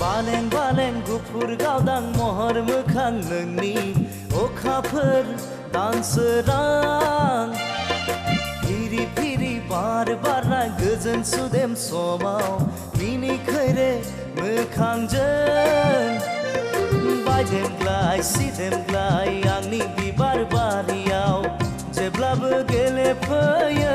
बालें बालें गुफुर गावदां महर मोखां नोंनि अखाफोर दानसोरां फिरि फिरि बार बारना गोजोन सुदेम समाव मिनिखैरे मोखांजों बायदेमग्लाय सिदेमग्लाय आंनि बिबार बारियाव जेब्लाबो गेलेफैयो